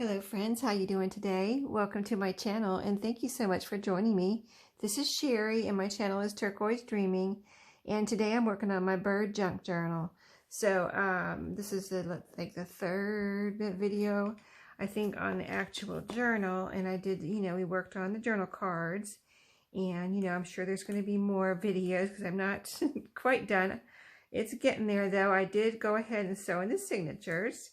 Hello friends, how you doing today? Welcome to my channel and thank you so much for joining me. This is Sherry and my channel is Turquoise Dreaming, and today I'm working on my bird junk journal. So this is the third video I think on the actual journal, and I did, we worked on the journal cards, and I'm sure there's going to be more videos because I'm not quite done. It's getting there though. I did go ahead and sew in the signatures.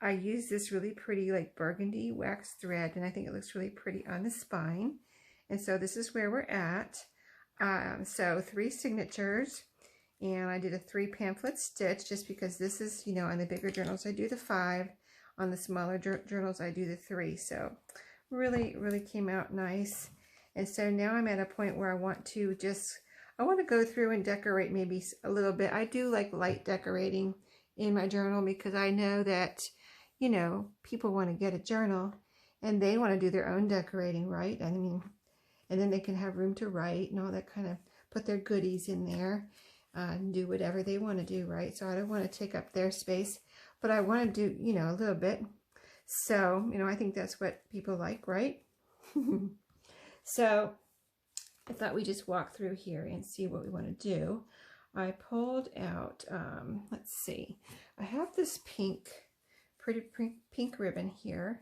I used this really pretty like burgundy wax thread, and I think it looks really pretty on the spine. And so this is where we're at. So 3 signatures, and I did a 3 pamphlet stitch just because this is, on the bigger journals I do the 5, on the smaller journals I do the 3. So really came out nice. And so now I'm at a point where I want to go through and decorate maybe a little bit. I do like light decorating in my journal because I know that people want to get a journal and they want to do their own decorating, right? I mean, and then they can have room to write and all that, kind of put their goodies in there and do whatever they want to do, right? So I don't want to take up their space, but I want to do, a little bit. So, I think that's what people like, right? So I thought we'd just walk through here and see what we want to do. I pulled out, let's see, I have this pretty pink ribbon here,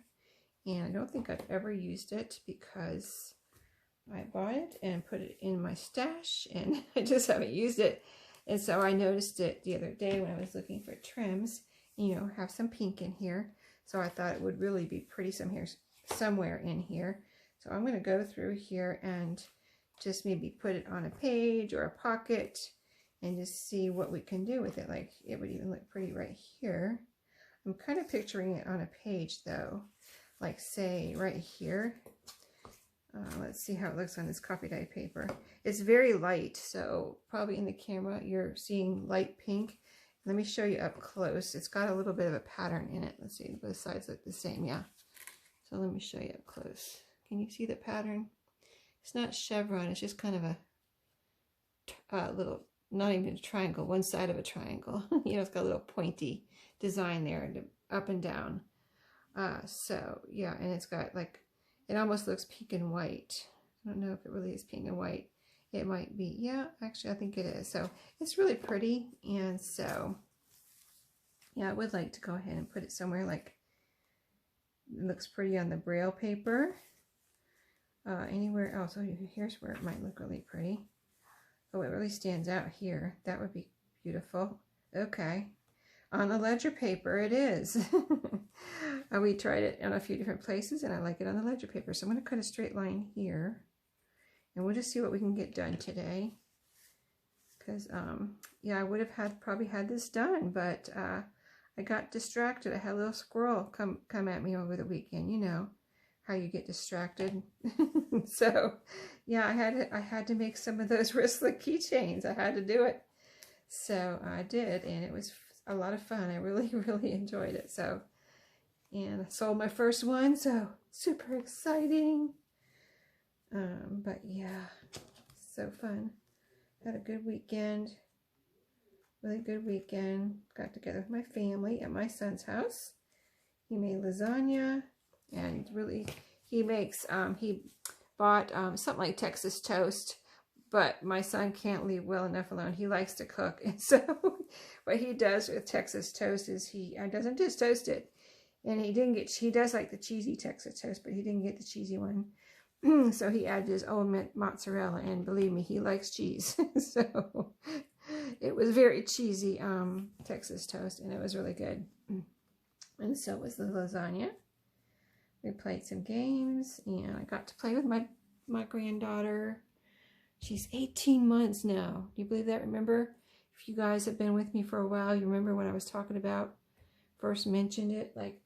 and I don't think I've ever used it because I bought it and put it in my stash and I just haven't used it. And so I noticed it the other day when I was looking for trims, have some pink in here. So I thought it would really be pretty somewhere in here. So I'm going to go through here and just maybe put it on a page or a pocket and just see what we can do with it. Like, it would even look pretty right here. I'm kind of picturing it on a page though, like say right here. Let's see how it looks on this coffee dye paper. It's very light, so probably in the camera you're seeing light pink. Let me show you up close. It's got a little bit of a pattern in it. Let's see, both sides look the same, yeah. So let me show you up close. Can you see the pattern? It's not chevron, it's just kind of a little, not even a triangle, one side of a triangle. It's got a little pointy design there, up and down. So yeah, and it's got like, it almost looks pink and white. I don't know if it really is pink and white. It might be, yeah, actually I think it is. So it's really pretty, and so yeah, I would like to go ahead and put it somewhere like it looks pretty on the braille paper. Anywhere else. Oh, here's where it might look really pretty. Oh, it really stands out here. That would be beautiful. Okay. On the ledger paper, it is. We tried it in a few different places, and I like it on the ledger paper. So I'm going to cut a straight line here, and we'll just see what we can get done today. Because, yeah, I would have probably had this done, but I got distracted. I had a little squirrel come at me over the weekend. You know how you get distracted. So, yeah, I had to make some of those wristlet keychains. I had to do it. So I did, and it was a lot of fun. I really enjoyed it. So, and I sold my first one, so super exciting. But yeah, so fun. Had a good weekend. Really good weekend. Got together with my family at my son's house. He made lasagna, and really, he makes, he bought something like Texas toast. But my son can't leave well enough alone. He likes to cook. And so what he does with Texas toast is he doesn't just toast it. And he does like the cheesy Texas toast, but he didn't get the cheesy one. So he added his own mozzarella, and believe me, he likes cheese. So it was very cheesy Texas toast, and it was really good. And so was the lasagna. We played some games, and I got to play with my granddaughter. She's 18 months now. Do you believe that? Remember, if you guys have been with me for a while, you remember when I was talking about, first mentioned it, like,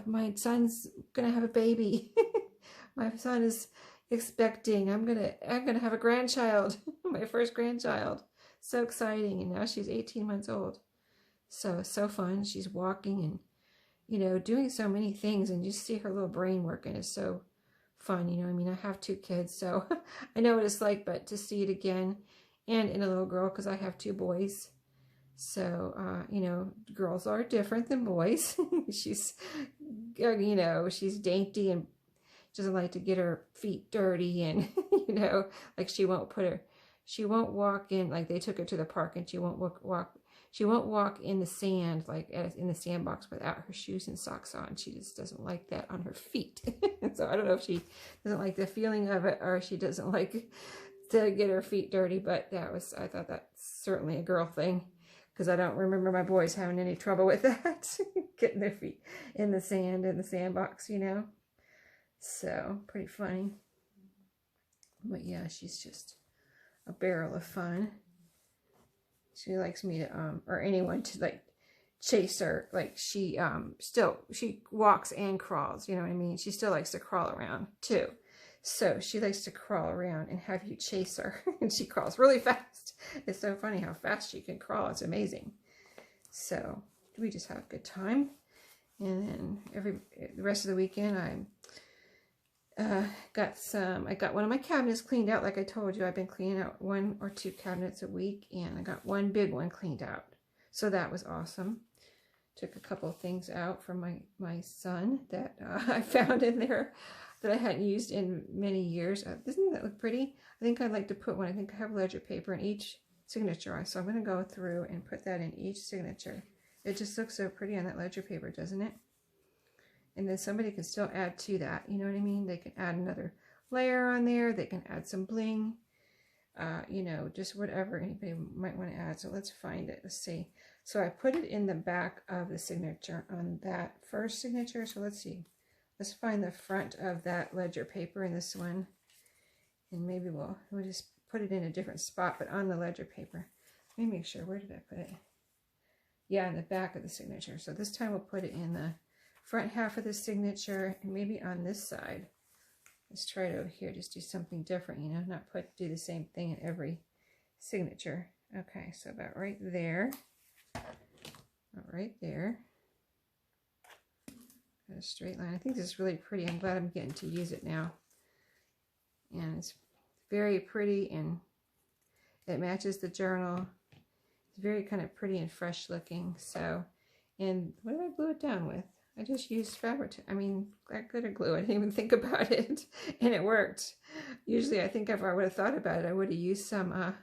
my son's gonna have a baby. My son is expecting. I'm gonna have a grandchild, my first grandchild. So exciting. And now she's 18 months old. So fun. She's walking and, doing so many things, and just see her little brain working is so fun. I mean, I have 2 kids, so I know what it's like, but to see it again, and in a little girl, because I have 2 boys, So, you know, girls are different than boys. She's, you know, she's dainty and doesn't like to get her feet dirty, and, you know, like she won't walk in, like they took her to the park and she won't walk in the sand, like in the sandbox without her shoes and socks on. She just doesn't like that on her feet. So I don't know if she doesn't like the feeling of it or she doesn't like to get her feet dirty, but I thought that's certainly a girl thing, because I don't remember my boys having any trouble with that, getting their feet in the sand, in the sandbox, you know. So, pretty funny. But yeah, she's just a barrel of fun. She likes me to, or anyone to, like, chase her. Like, she walks and crawls, you know what I mean? She still likes to crawl around, too. So, she likes to crawl around and have you chase her. And she crawls really fast. It's so funny how fast she can crawl. It's amazing. So, we just have a good time. And then the rest of the weekend, I got one of my cabinets cleaned out. Like I told you, I've been cleaning out 1 or 2 cabinets a week, and I got one big one cleaned out. So that was awesome. Took a couple of things out from my son that I found in there that I hadn't used in many years. Doesn't that look pretty? I think I'd like to put one. I think I have ledger paper in each signature. So I'm going to go through and put that in each signature. It just looks so pretty on that ledger paper, doesn't it? And then somebody can still add to that, you know what I mean? They can add another layer on there. They can add some bling, you know, just whatever anybody might want to add. So let's find it. Let's see. So I put it in the back of the signature on that first signature. So let's see. Let's find the front of that ledger paper in this one. And maybe we'll just put it in a different spot, but on the ledger paper. Let me make sure. Where did I put it? Yeah, in the back of the signature. So this time we'll put it in the front half of the signature, and maybe on this side. Let's try it over here, just do something different, you know, not do the same thing in every signature. Okay, so about right there. About right there. Got a straight line. I think this is really pretty. I'm glad I'm getting to use it now. And it's very pretty, and it matches the journal. It's very kind of pretty and fresh looking. So, and what did I glue it down with? I just used fabric. I mean, that glitter glue. I didn't even think about it, and it worked. Usually, I think if I would have thought about it, I would have used some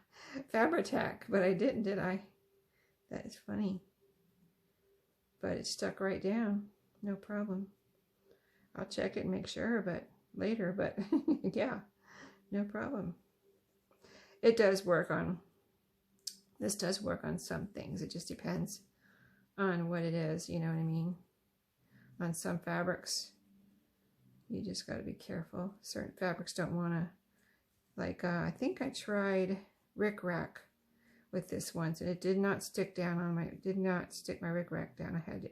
Fabri-Tac, but I didn't, did I? That is funny. But it stuck right down. No problem. I'll check it and make sure, but later. But yeah, no problem. It does work on. This does work on some things. It just depends on what it is. You know what I mean? On some fabrics, you just got to be careful. Certain fabrics don't want to, like, I think I tried rickrack with this once, and it did not stick down on my, did not stick my rickrack down. I had to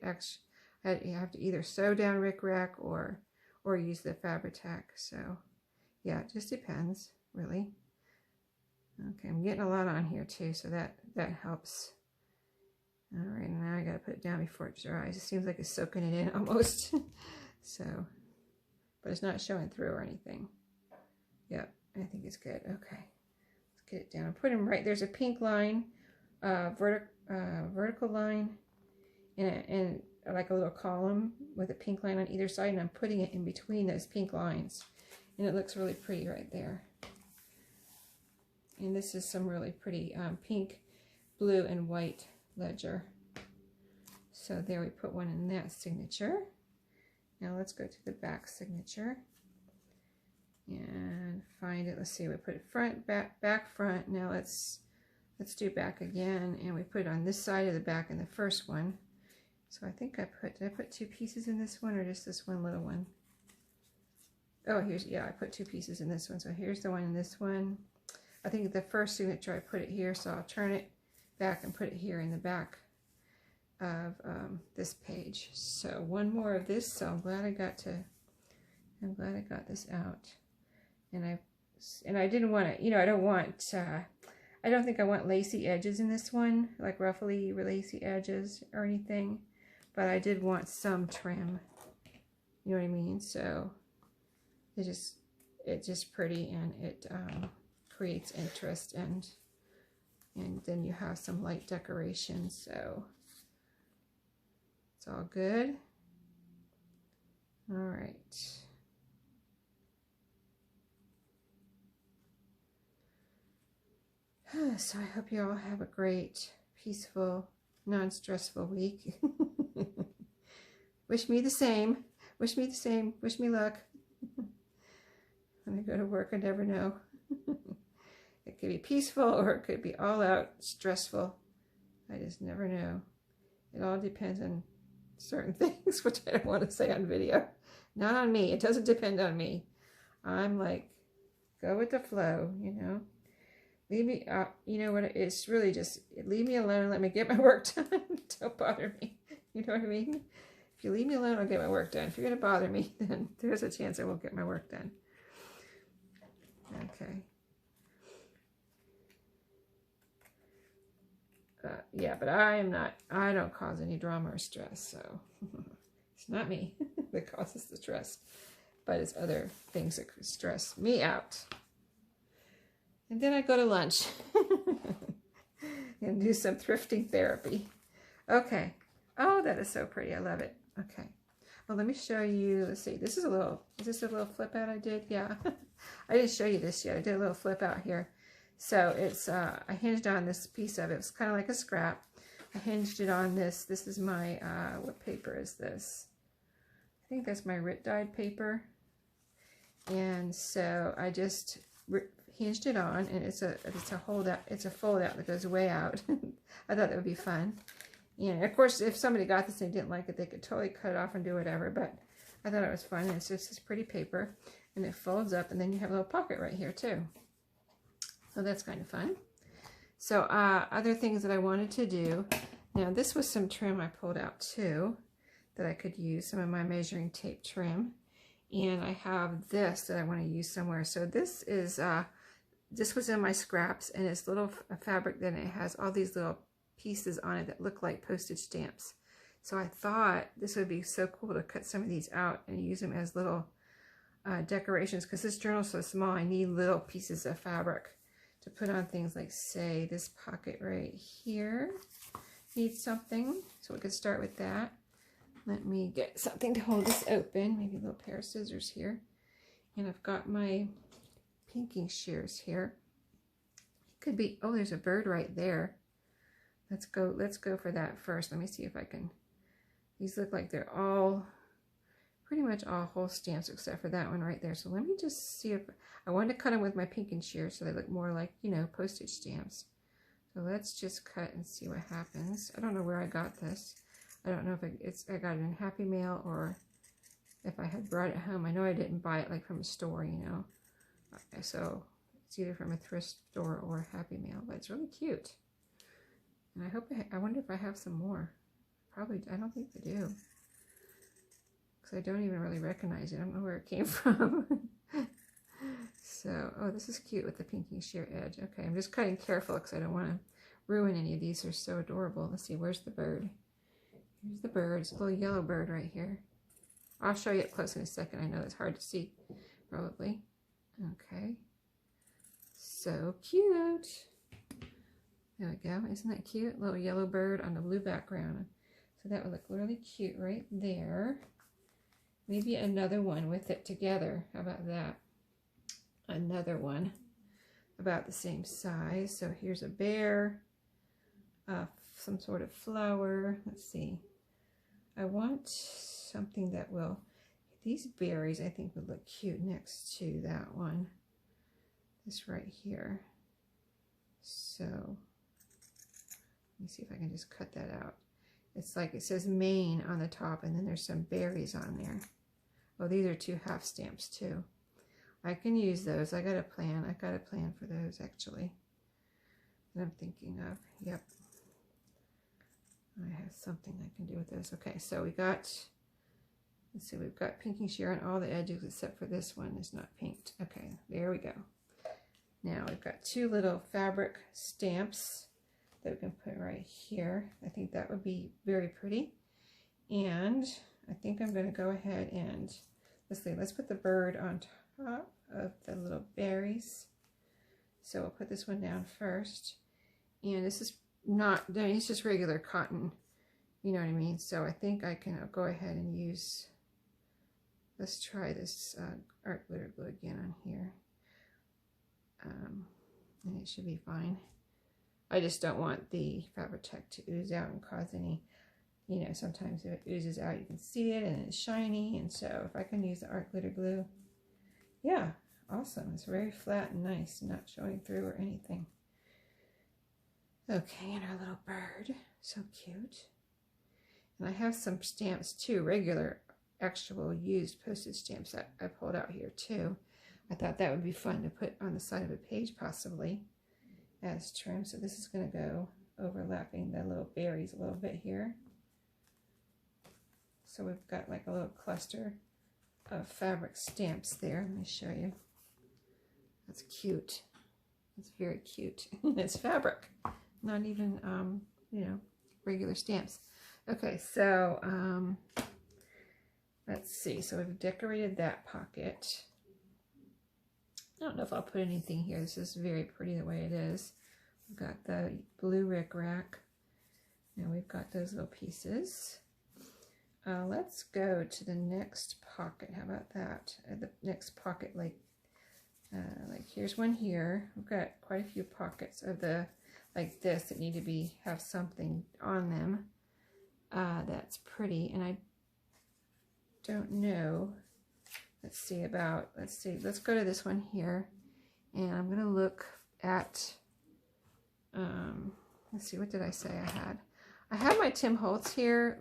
you have to either sew down rickrack or use the Fabri-Tac. So yeah, it just depends, really. Okay, I'm getting a lot on here too, so that helps. All right, now I got to put it down before it dries. It seems like it's soaking it in almost. So, but it's not showing through or anything. Yep, I think it's good. Okay, let's get it down. I'm putting them right. There's a pink line, vertical line, and like a little column with a pink line on either side, and I'm putting it in between those pink lines. And it looks really pretty right there. And this is some really pretty pink, blue, and white ledger. So there, we put one in that signature. Now let's go to the back signature and find it. Let's see, we put it front, back, front. Now let's do back again, and we put it on this side of the back in the first one. So I think did I put 2 pieces in this one, or just this one little one? Oh, yeah, I put 2 pieces in this one. So here's the one in this one. I think the first signature I put it here, so I'll turn it back and put it here in the back of this page. So one more of this. So I'm glad I got this out. And I didn't want to, you know, I don't think I want lacy edges in this one, like ruffly lacy edges or anything, but I did want some trim. You know what I mean? So it's just pretty, and it creates interest, and And then you have some light decoration, so it's all good. All right. So I hope you all have a great, peaceful, non-stressful week. Wish me the same. Wish me the same. Wish me luck. When I go to work, I never know. It could be peaceful or it could be all out stressful. I just never know. It all depends on certain things, which I don't want to say on video. Not on me. It doesn't depend on me. I'm like, go with the flow, you know. Leave me, you know what, it's really just, leave me alone and let me get my work done. Don't bother me. You know what I mean? If you leave me alone, I'll get my work done. If you're going to bother me, then there's a chance I won't get my work done. Okay. Yeah, but I don't cause any drama or stress, so it's not me that causes the stress, but it's other things that could stress me out. And then I go to lunch and do some thrifting therapy. Okay. Oh, that is so pretty. I love it. Okay. Well, let me show you. Let's see. Is this a little flip out I did? Yeah. I didn't show you this yet. I did a little flip out here. So it's, I hinged on this piece of it. It's kind of like a scrap. I hinged it on this. This is my, what paper is this? I think that's my Rit dyed paper. And so I just hinged it on, and it's a fold out that goes way out. I thought that would be fun. And of course, if somebody got this and didn't like it, they could totally cut it off and do whatever, but I thought it was fun. And it's just this pretty paper, and it folds up, and then you have a little pocket right here too. So that's kind of fun. So other things that I wanted to do, now this was some trim I pulled out too that I could use, some of my measuring tape trim. And I have this that I want to use somewhere. So this is, this was in my scraps, and it's little fabric, then it has all these little pieces on it that look like postage stamps. So I thought this would be so cool to cut some of these out and use them as little decorations, because this journal is so small, I need little pieces of fabric to put on things like, say, this pocket right here needs something. So we could start with that. Let me get something to hold this open, maybe a little pair of scissors here. And I've got my pinking shears here. It could be, oh, there's a bird right there. Let's go for that first. Let me see if I can, these look like they're all, pretty much all whole stamps except for that one right there. So let me just see if, I wanted to cut them with my pinking shears so they look more like, you know, postage stamps. So let's just cut and see what happens. I don't know where I got this. I don't know if I got it in Happy Mail or if I had brought it home. I know I didn't buy it like from a store, you know. Okay, so it's either from a thrift store or Happy Mail, but it's really cute. And I hope, I wonder if I have some more. Probably, I don't think I do. Because I don't even really recognize it. I don't know where it came from. So, oh, this is cute with the pinking shear edge. Okay, I'm just cutting careful because I don't want to ruin any of these. They're so adorable. Let's see, where's the bird? Here's the bird. It's a little yellow bird right here. I'll show you up close in a second. I know it's hard to see, probably. Okay. So cute. There we go. Isn't that cute? Little yellow bird on the blue background. So that would look really cute right there. Maybe another one with it together. How about that? Another one about the same size. So here's a bear, some sort of flower. Let's see. I want something that will, these berries I think would look cute next to that one. This right here. So let me see if I can just cut that out. It's like it says Maine on the top, and then there's some berries on there. Oh, these are 2 half stamps too. I can use those. I got a plan. I got a plan for those actually that I'm thinking of. Yep. I have something I can do with those. Okay, so we got, let's see, we've got pinking shear on all the edges except for this one is not pinked. Okay, there we go. Now we've got 2 little fabric stamps that we can put right here. I think that would be very pretty. And I think I'm going to go ahead and, let's see, let's put the bird on top of the little berries. So we'll put this one down first. And this is not, it's just regular cotton, you know what I mean? So I think I can go ahead and use, let's try this art glitter glue again on here. And it should be fine. I just don't want the Fabri-Tac to ooze out and cause any, you know, sometimes if it oozes out you can see it and it's shiny, and so if I can use the art glitter glue, yeah, awesome. It's very flat and nice, not showing through or anything. Okay, and our little bird, so cute. And I have some stamps too, regular, actual used postage stamps that I pulled out here too. I thought that would be fun to put on the side of a page possibly as trim. So this is going to go overlapping the little berries a little bit here. So we've got like a little cluster of fabric stamps there. Let me show you. That's cute. It's very cute. It's fabric, not even, you know, regular stamps. Okay, so let's see. So we've decorated that pocket. I don't know if I'll put anything here. This is very pretty the way it is. We've got the blue rickrack. Now we've got those little pieces. Let's go to the next pocket. How about that? The next pocket, like here's one here. We've got quite a few pockets of the like this that need to have something on them. That's pretty, and I don't know. Let's go to this one here, and I'm gonna look at let's see, what did I say I had my Tim Holtz here,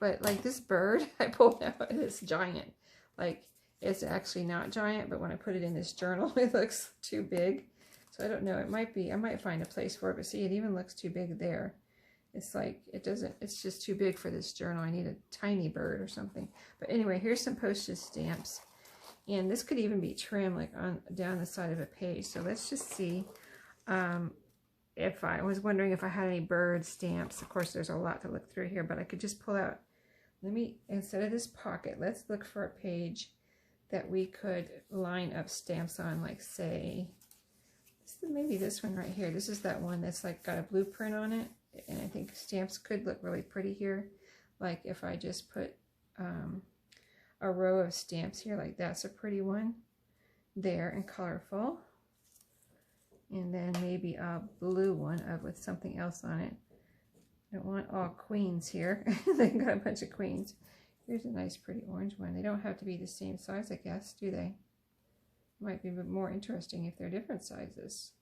but like this bird I pulled out, it's giant. Like, it's actually not giant, but when I put it in this journal it looks too big. So I don't know, it might be, I might find a place for it, but see, it even looks too big there. It's like, it's just too big for this journal. I need a tiny bird or something. But anyway, here's some postage stamps. And this could even be trim, like down the side of a page. So let's just see. If I was wondering if I had any bird stamps. Of course, there's a lot to look through here, but I could just pull out. Instead of this pocket, let's look for a page that we could line up stamps on, like say, maybe this one right here. This is that one that's like got a blueprint on it. And I think stamps could look really pretty here. Like if I just put a row of stamps here, like that's a pretty one there and colorful. And then maybe a blue one with something else on it. I don't want all queens here. They got a bunch of queens. Here's a nice pretty orange one. They don't have to be the same size, I guess, do they? Might be a bit more interesting if they're different sizes.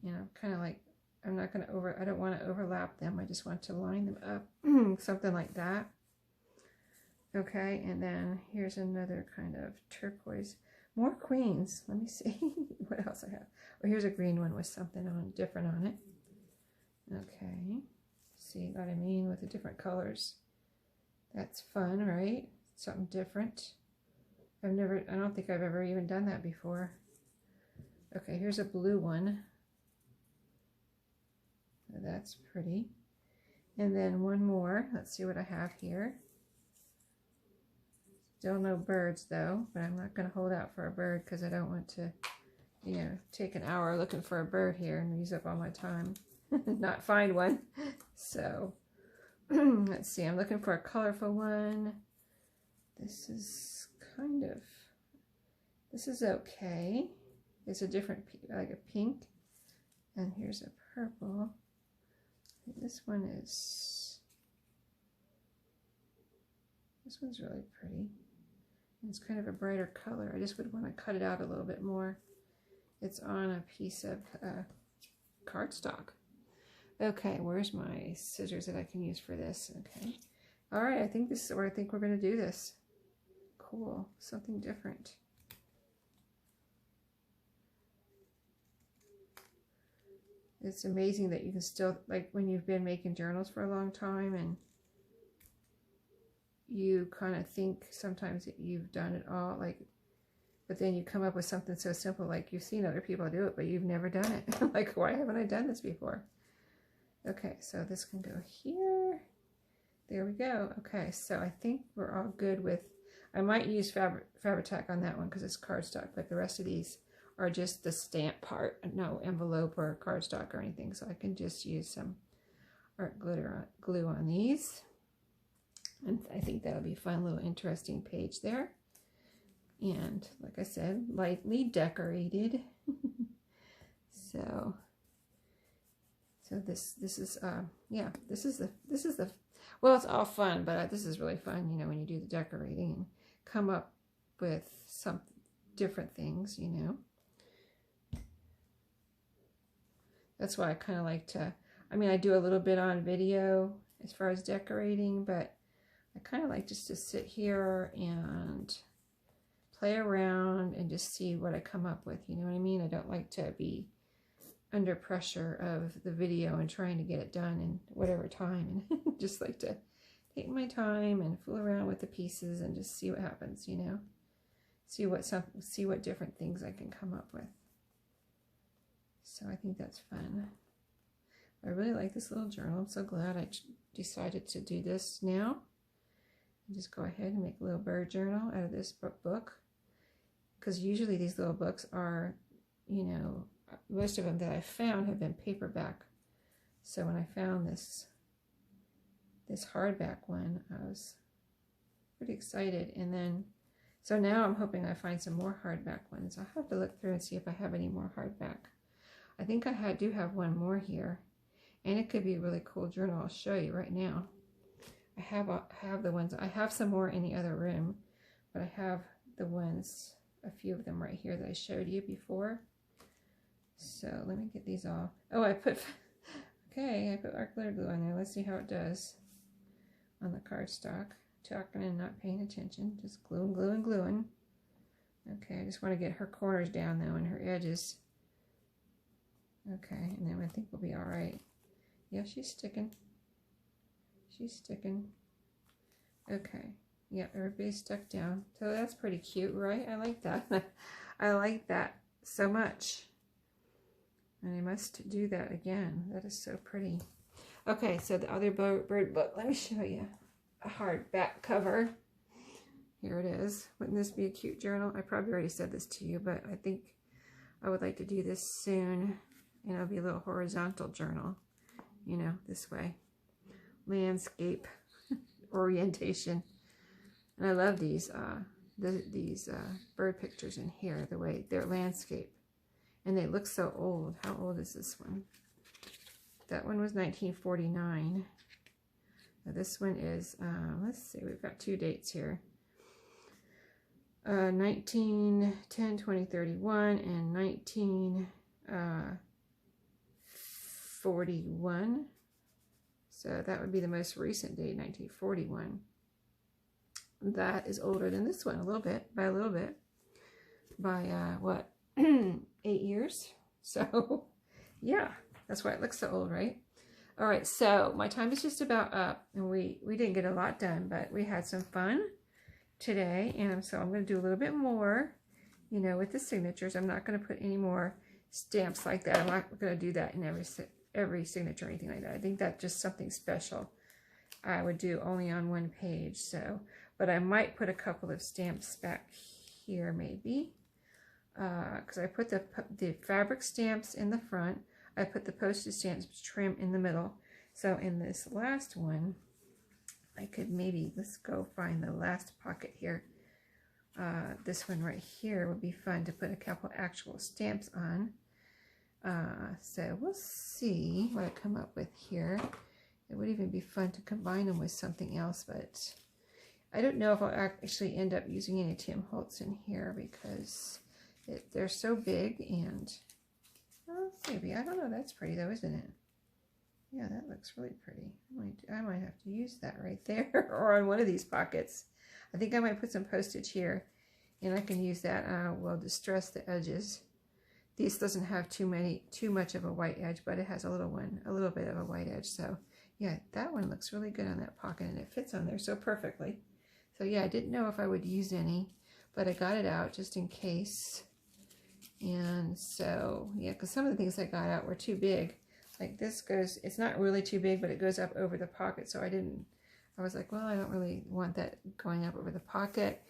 You know, kind of like, I don't want to overlap them. I just want to line them up. Something like that. Okay, and then here's another kind of turquoise. More queens. Let me see what else I have. Oh, here's a green one with something different on it. Okay. See what I mean with the different colors. That's fun, right? Something different. I don't think I've ever even done that before. Okay, here's a blue one. That's pretty. And then one more. Let's see what I have here. Still no birds though, but I'm not going to hold out for a bird because I don't want to, you know, take an hour looking for a bird here and use up all my time. Not find one. So let's see, I'm looking for a colorful one. This is okay. It's a different, like a pink, and here's a purple. This one's really pretty. It's kind of a brighter color. I just would want to cut it out a little bit more. It's on a piece of cardstock. Okay, where's my scissors that I can use for this? Okay. All right, I think this is where I think we're going to do this. Cool, something different. It's amazing that you can still, like when you've been making journals for a long time and you kind of think sometimes that you've done it all, like, but then you come up with something so simple, like you've seen other people do it, but you've never done it. Like, why haven't I done this before? Okay, so this can go here. There we go. Okay, so I think we're all good with, I might use Fabri-Tac on that one because it's cardstock, but the rest of these or just the stamp part, no envelope or cardstock or anything. So I can just use some art glue on these. And I think that'll be a fun little interesting page there. And like I said, lightly decorated. So this is yeah, this is the well, it's all fun, but this is really fun, you know, when you do the decorating and come up with some different things, you know. That's why I kind of like to, I mean, I do a little bit on video as far as decorating, but I kind of like just to sit here and play around and just see what I come up with, you know what I mean? I don't like to be under pressure of the video and trying to get it done in whatever time, and just like to take my time and fool around with the pieces and just see what happens, you know, see what different things I can come up with. So I think that's fun. I really like this little journal. I'm so glad I decided to do this now. And just go ahead and make a little bird journal out of this book, because usually these little books are, you know, most of them that I found have been paperback. So when I found this hardback one, I was pretty excited. And then, so now I'm hoping I find some more hardback ones. I'll have to look through and see if I have any more hardback. I think I do have one more here, and it could be a really cool journal. I'll show you right now. I have the ones, I have some more in the other room, but I have the ones, a few of them right here that I showed you before. So let me get these off. Oh, I put art glitter glue on there. Let's see how it does on the cardstock. Talking and not paying attention. Just gluing, gluing, gluing. Okay, I just want to get her corners down though and her edges. Okay, and then I think we'll be all right. Yeah, she's sticking. She's sticking. Okay. Yeah, everybody's stuck down. So that's pretty cute, right? I like that. I like that so much. And I must do that again. That is so pretty. Okay, so the other bird book. Let me show you a hardback cover. Here it is. Wouldn't this be a cute journal? I probably already said this to you, but I think I would like to do this soon. And it'll be a little horizontal journal, you know, this way. Landscape orientation. And I love these bird pictures in here, the way they're landscape. And they look so old. How old is this one? That one was 1949. Now this one is, let's see, we've got two dates here. 1910-2031 and 1941. So that would be the most recent date, 1941. That is older than this one a little bit, by what, 8 years? So yeah, that's why it looks so old, right? All right, so my time is just about up, and we didn't get a lot done, but we had some fun today, and so I'm going to do a little bit more, you know, with the signatures. I'm not going to put any more stamps like that. I'm not going to do that in every signature or anything like that. I think that's just something special I would do only on one page. So, but I might put a couple of stamps back here maybe, because I put the fabric stamps in the front. I put the postage stamps trim in the middle. So in this last one, I could maybe, let's go find the last pocket here. This one right here would be fun to put a couple actual stamps on. So we'll see what I come up with here. It would even be fun to combine them with something else, but I don't know if I'll actually end up using any Tim Holtz in here because they're so big, and maybe, I don't know, that's pretty though, isn't it? Yeah, that looks really pretty. I might have to use that right there or on one of these pockets. I think I might put some postage here, and I can use that. We'll distress the edges. This doesn't have too much of a white edge, but it has a little bit of a white edge. So yeah, that one looks really good on that pocket, and it fits on there so perfectly. So yeah, I didn't know if I would use any, but I got it out just in case. And so yeah, because some of the things I got out were too big. Like this goes, it's not really too big, but it goes up over the pocket. So I was like, well, I don't really want that going up over the pocket.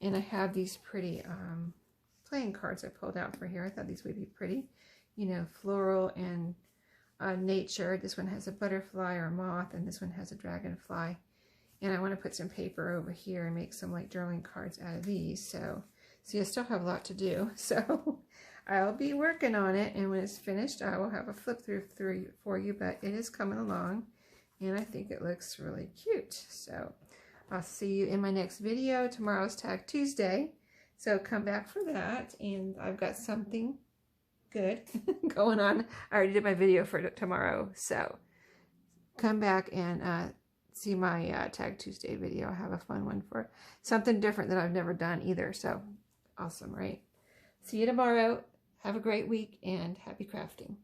And I have these pretty playing cards I pulled out for here. I thought these would be pretty, you know, floral and nature. This one has a butterfly or a moth, and this one has a dragonfly. And I want to put some paper over here and make some like journaling cards out of these. So, see, I still have a lot to do. So I'll be working on it, and when it's finished, I will have a flip through for you, but it is coming along, and I think it looks really cute. So I'll see you in my next video. Tomorrow's Tag Tuesday, so come back for that, and I've got something good going on. I already did my video for tomorrow, so come back and see my Tag Tuesday video. I have a fun one for something different that I've never done either, so awesome, right? See you tomorrow. Have a great week, and happy crafting.